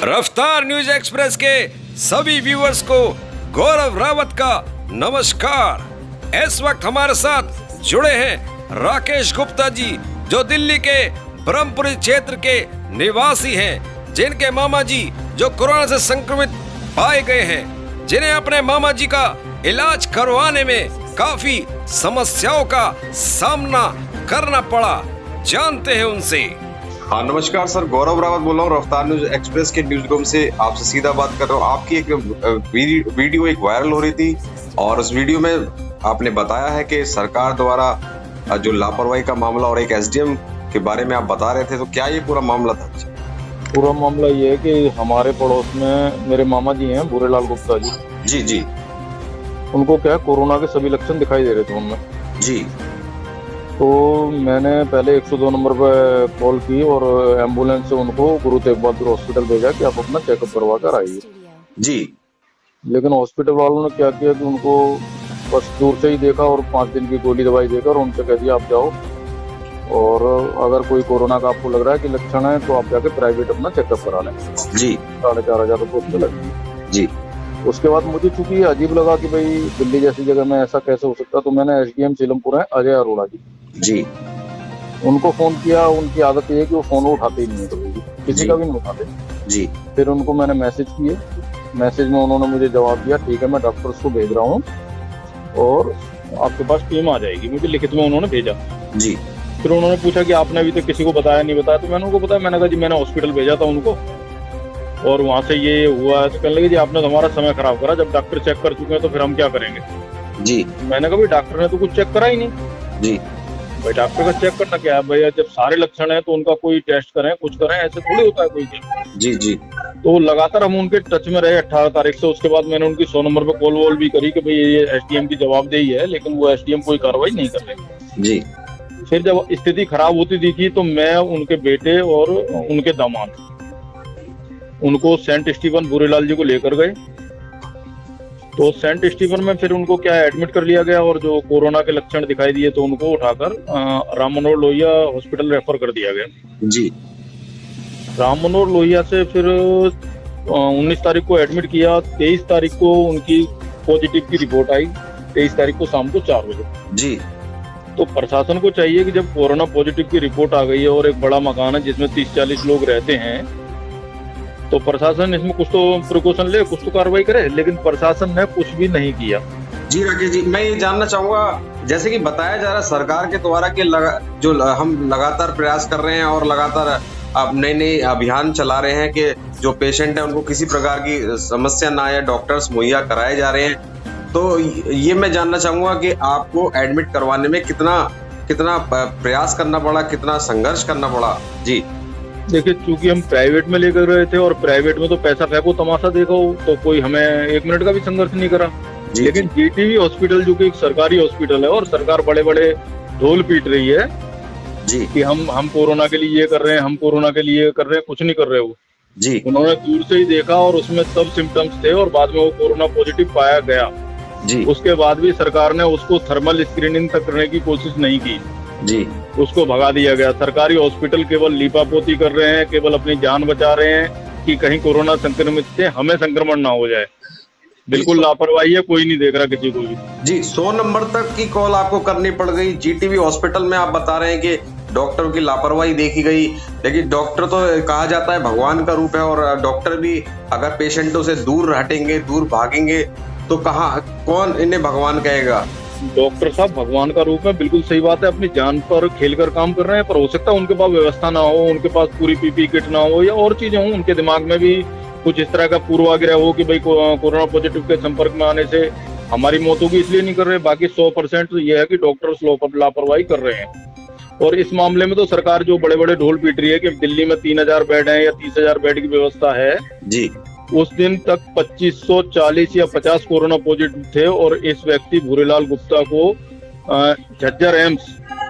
रफ्तार news express के सभी व्यूअर्स को गौरव रावत का नमस्कार। इस वक्त हमारे साथ जुड़े हैं राकेश गुप्ता जी, जो दिल्ली के ब्रह्मपुरी क्षेत्र के निवासी हैं, जिनके मामा जी जो कोरोना से संक्रमित पाए गए हैं, जिन्हें अपने मामा जी का इलाज करवाने में काफी समस्याओं का सामना करना पड़ा। जानते हैं उनसे। हाँ नमस्कार सर, गौरव रावत बोल रहा हूँ रफ्तार न्यूज एक्सप्रेस के न्यूज रूम से आपसे सीधा बात कर रहा हूँ। आपकी एक वीडियो एक वायरल हो रही थी और उस वीडियो में आपने बताया है कि सरकार द्वारा जो लापरवाही का मामला और एक एसडीएम के बारे में आप बता रहे थे, तो क्या ये पूरा मामला था? पूरा मामला ये है कि हमारे पड़ोस में मेरे मामा जी हैं भूरेलाल गुप्ता जी। जी जी। उनको क्या कोरोना के सभी लक्षण दिखाई दे रहे थे उनमें जी। तो मैंने पहले 102 नंबर पर कॉल की और एम्बुलेंस से उनको गुरु तेग बहादुर हॉस्पिटल भेजा कि आप अपना चेकअप करवा कर आइए। जी। लेकिन हॉस्पिटल वालों ने क्या किया कि उनको बस दूर से ही देखा और 5 दिन की गोली दवाई देकर और उनसे कह दिया आप जाओ, और अगर कोई कोरोना का आपको लग रहा है कि लक्षण है तो आप जाके प्राइवेट अपना चेकअप करा लें। जी। 4,500 रुपये लगेंगे। जी। उसके बाद मुझे चूंकि अजीब लगा कि भाई दिल्ली जैसी जगह में ऐसा कैसे हो सकता, तो मैंने एसडीएम सीलमपुर है अजय अरोड़ा जी, उनको फोन किया। उनकी आदत ये है कि वो फोन उठाते ही नहीं है, तो किसी का भी नहीं उठाते जी। फिर उनको मैंने मैसेज किए, मैसेज में उन्होंने मुझे जवाब दिया ठीक है मैं डॉक्टर्स को भेज रहा हूँ और आपके पास टीम आ जाएगी। मुझे लिखित में उन्होंने भेजा जी। फिर उन्होंने पूछा कि आपने अभी तक किसी को बताया नहीं बताया, तो मैंने उनको बताया। मैंने कहा जी मैंने हॉस्पिटल भेजा था उनको और वहां से ये हुआ है। तो कहने लगे जी आपने तो हमारा समय खराब करा, जब डॉक्टर चेक कर चुके हैं तो फिर हम क्या करेंगे जी। मैंने कहा भाई डॉक्टर ने तो कुछ चेक करा ही नहीं जी। भाई, डॉक्टर का चेक करना क्या है भैया, जब सारे लक्षण है तो उनका कोई टेस्ट करें कुछ करें, ऐसे थोड़ी होता है कोई क्या। जी जी। तो लगातार हम उनके टच में रहे 18 तारीख से। उसके बाद मैंने उनकी 100 नंबर पे कॉल वॉल भी करी कि भाई ये एसडीएम की जवाबदेही है, लेकिन वो एसडीएम कोई कार्रवाई नहीं कर रहे जी। फिर जब स्थिति खराब होती दिखी तो मैं उनके बेटे और उनके दामाद उनको सेंट स्टीफन भूरेलाल जी को लेकर गए। तो सेंट स्टीफन में फिर उनको क्या एडमिट कर लिया गया और जो कोरोना के लक्षण दिखाई दिए तो उनको उठाकर राम मनोहर लोहिया हॉस्पिटल रेफर कर दिया गया जी। राम मनोहर लोहिया से फिर 19 तारीख को एडमिट किया। 23 तारीख को उनकी पॉजिटिव की रिपोर्ट आई, 23 तारीख को शाम को 4 बजे जी। तो प्रशासन को चाहिए कि जब कोरोना पॉजिटिव की रिपोर्ट आ गई है और एक बड़ा मकान है जिसमें 30-40 लोग रहते हैं, तो प्रशासन इसमें कुछ तो प्रिकॉशन ले, कुछ तो कार्रवाई करे, लेकिन प्रशासन ने कुछ भी नहीं किया। जी राकेश जी, मैं ये जानना चाहूंगा, जैसे कि बताया जा रहा है सरकार के द्वारा कि जो हम लगातार प्रयास कर रहे हैं और लगातार अब नए नए अभियान चला रहे हैं कि जो पेशेंट है उनको किसी प्रकार की समस्या ना आए, डॉक्टर्स मुहैया कराए जा रहे हैं। तो ये मैं जानना चाहूंगा कि आपको एडमिट करवाने में कितना प्रयास करना पड़ा, कितना संघर्ष करना पड़ा? जी देखिए, चूंकि हम प्राइवेट में लेकर गए थे और प्राइवेट में तो पैसा फेंको तमाशा देखो, तो कोई हमें 1 मिनट का भी संघर्ष नहीं करा। लेकिन जीटीवी हॉस्पिटल जो कि एक सरकारी हॉस्पिटल है और सरकार बड़े बड़े ढोल पीट रही है जी कि हम कोरोना के लिए ये कर रहे हैं, हम कोरोना के लिए कर रहे हैं, कुछ नहीं कर रहे वो जी। उन्होंने दूर से ही देखा और उसमें सब सिम्टम्स थे और बाद में वो कोरोना पॉजिटिव पाया गया जी। उसके बाद भी सरकार ने उसको थर्मल स्क्रीनिंग तक करने की कोशिश नहीं की जी। उसको भगा दिया गया। सरकारी हॉस्पिटल केवल लीपापोती कर रहे हैं, केवल अपनी जान बचा रहे हैं कि कहीं कोरोना संक्रमित से हमें संक्रमण ना हो जाए। बिल्कुल लापरवाही है, कोई नहीं देख रहा किसी को भी। जी, 100 नंबर तक की कॉल आपको करनी पड़ गई। जीटीवी हॉस्पिटल में आप बता रहे हैं कि डॉक्टरों की लापरवाही देखी गई, लेकिन डॉक्टर तो कहा जाता है भगवान का रूप है और डॉक्टर भी अगर पेशेंटों से दूर हटेंगे, दूर भागेंगे तो कौन इन्हें भगवान कहेगा? डॉक्टर साहब भगवान का रूप में, बिल्कुल सही बात है, अपनी जान पर खेलकर काम कर रहे हैं। पर हो सकता है उनके पास व्यवस्था ना हो, उनके पास पूरी पीपी किट ना हो या और चीजें हों, उनके दिमाग में भी कुछ इस तरह का पूर्वाग्रह हो कि भाई कोरोना पॉजिटिव के संपर्क में आने से हमारी मौत होगी, इसलिए नहीं कर रहे। बाकी 100% ये है कि डॉक्टर्स लापरवाही कर रहे हैं। और इस मामले में तो सरकार जो बड़े बड़े ढोल पीट रही है कि दिल्ली में 3000 बेड है या 30,000 बेड की व्यवस्था है जी, उस दिन तक 2540 या 50 कोरोना पॉजिटिव थे और इस व्यक्ति भूरेलाल गुप्ता को झज्जर एम्स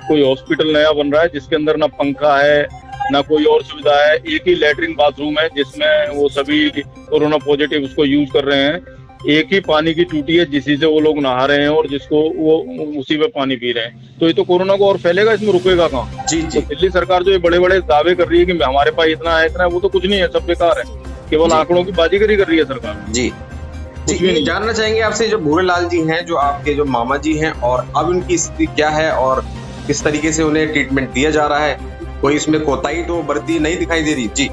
कोई हॉस्पिटल नया बन रहा है जिसके अंदर ना पंखा है ना कोई और सुविधा है, एक ही लैट्रिन बाथरूम है जिसमें वो सभी कोरोना पॉजिटिव उसको यूज कर रहे हैं। एक ही पानी की टूटी है जिसी से वो लोग नहा रहे हैं और जिसको वो उसी में पानी पी रहे हैं। तो ये तो कोरोना को और फैलेगा, इसमें रुकेगा कहाँ? जी जी। तो दिल्ली सरकार जो ये बड़े बड़े दावे कर रही है कि हमारे पास इतना है वो तो कुछ नहीं है, सब बेकार है। केवल जी। आंकड़ों की बाजीगरी कर रही है सरकार। जी कुछ भी नहीं। जानना चाहेंगे आपसे, जो भूरेलाल जी हैं, जो आपके जो मामा जी हैं, और अब उनकी स्थिति क्या है और किस तरीके से उन्हें ट्रीटमेंट दिया जा रहा है? कोई इसमें कोताही तो बरती नहीं दिखाई दे रही? जी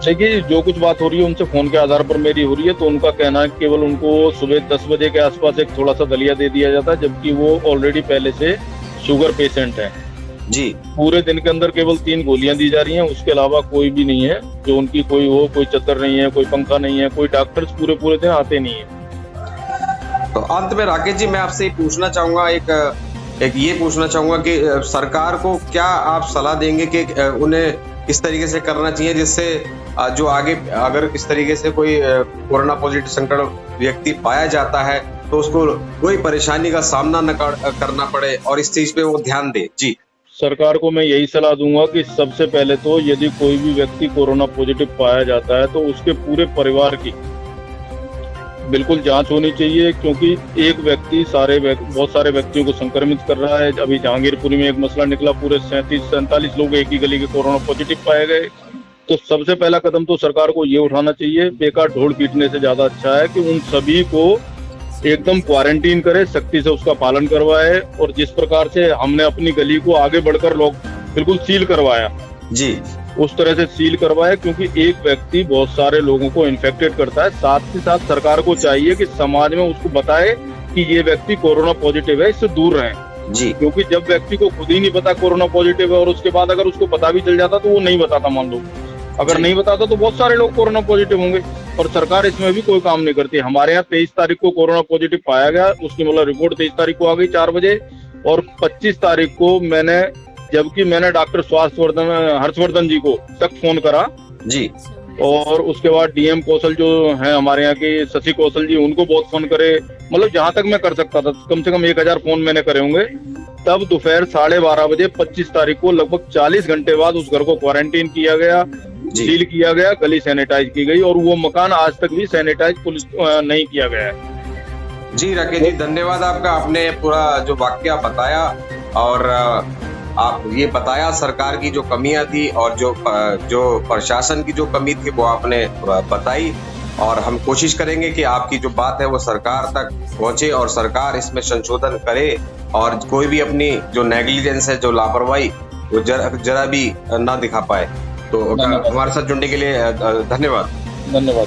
देखिए, जो कुछ बात हो रही है उनसे फोन के आधार पर मेरी हो रही है, तो उनका कहना है केवल उनको सुबह 10 बजे के आसपास एक थोड़ा सा दलिया दे दिया जाता है, जबकि वो ऑलरेडी पहले से शुगर पेशेंट है। जी पूरे दिन के अंदर केवल 3 गोलियां दी जा रही हैं, उसके अलावा कोई भी नहीं है जो उनकी कोई चद्दर नहीं है, कोई पंखा नहीं है, कोई डॉक्टर्स पूरे दिन आते नहीं है। तो अंत में राकेश जी, मैं आपसे पूछना चाहूंगा, एक ये पूछना चाहूंगा कि सरकार को क्या आप सलाह देंगे कि उन्हें किस तरीके से करना चाहिए, जिससे जो आगे अगर इस तरीके से कोई कोरोना पॉजिटिव संक्रमित व्यक्ति पाया जाता है तो उसको कोई परेशानी का सामना न करना पड़े और इस चीज पे वो ध्यान दे? जी सरकार को मैं यही सलाह दूंगा कि सबसे पहले तो यदि कोई भी व्यक्ति कोरोना पॉजिटिव पाया जाता है तो उसके पूरे परिवार की बिल्कुल जांच होनी चाहिए, क्योंकि एक व्यक्ति बहुत सारे व्यक्तियों को संक्रमित कर रहा है। अभी जहांगीरपुरी में एक मसला निकला, पूरे 37-47 लोग एक ही गली के कोरोना पॉजिटिव पाए गए। तो सबसे पहला कदम तो सरकार को ये उठाना चाहिए, बेकार ढोल पीटने से ज्यादा अच्छा है कि उन सभी को एकदम क्वारंटीन करे, सख्ती से उसका पालन करवाए। और जिस प्रकार से हमने अपनी गली को आगे बढ़कर लोग बिल्कुल सील करवाया, जी उस तरह से सील करवाए, क्योंकि एक व्यक्ति बहुत सारे लोगों को इन्फेक्टेड करता है। साथ ही साथ सरकार को चाहिए कि समाज में उसको बताए कि ये व्यक्ति कोरोना पॉजिटिव है, इससे दूर रहें। जी क्योंकि जब व्यक्ति को खुद ही नहीं पता कोरोना पॉजिटिव है और उसके बाद अगर उसको पता भी चल जाता तो वो नहीं बताता, मान लो अगर नहीं बताता तो बहुत सारे लोग कोरोना पॉजिटिव होंगे और सरकार इसमें भी कोई काम नहीं करती। हमारे यहाँ 23 तारीख को कोरोना पॉजिटिव पाया गया, उसकी मतलब रिपोर्ट 23 तारीख को आ गई 4 बजे, और 25 तारीख को जबकि मैंने डॉक्टर हर्षवर्धन जी को तक फोन करा जी, और उसके बाद डीएम कौशल जो है हमारे यहाँ के, शशि कौशल जी, उनको बहुत फोन करे। मतलब जहां तक मैं कर सकता था, कम से कम 1000 फोन मैंने करे होंगे। तब दोपहर 12:30 बजे 25 तारीख को लगभग 40 घंटे बाद उस घर को क्वारंटीन किया गया, सील किया गया, गली सैनिटाइज की गई, और वो मकान आज तक भी सैनिटाइज पुलिस नहीं किया गया है। जी राकेश जी, धन्यवाद आपका। आपने पूरा जो वाकया बताया और आप ये बताया सरकार की जो कमियां थी और जो प्रशासन की जो कमी थी वो आपने बताई, और हम कोशिश करेंगे कि आपकी जो बात है वो सरकार तक पहुंचे और सरकार इसमें संशोधन करे और कोई भी अपनी जो नेग्लिजेंस है, जो लापरवाही, वो जरा भी ना दिखा पाए। तो हमारे साथ जुड़ने के लिए धन्यवाद। धन्यवाद।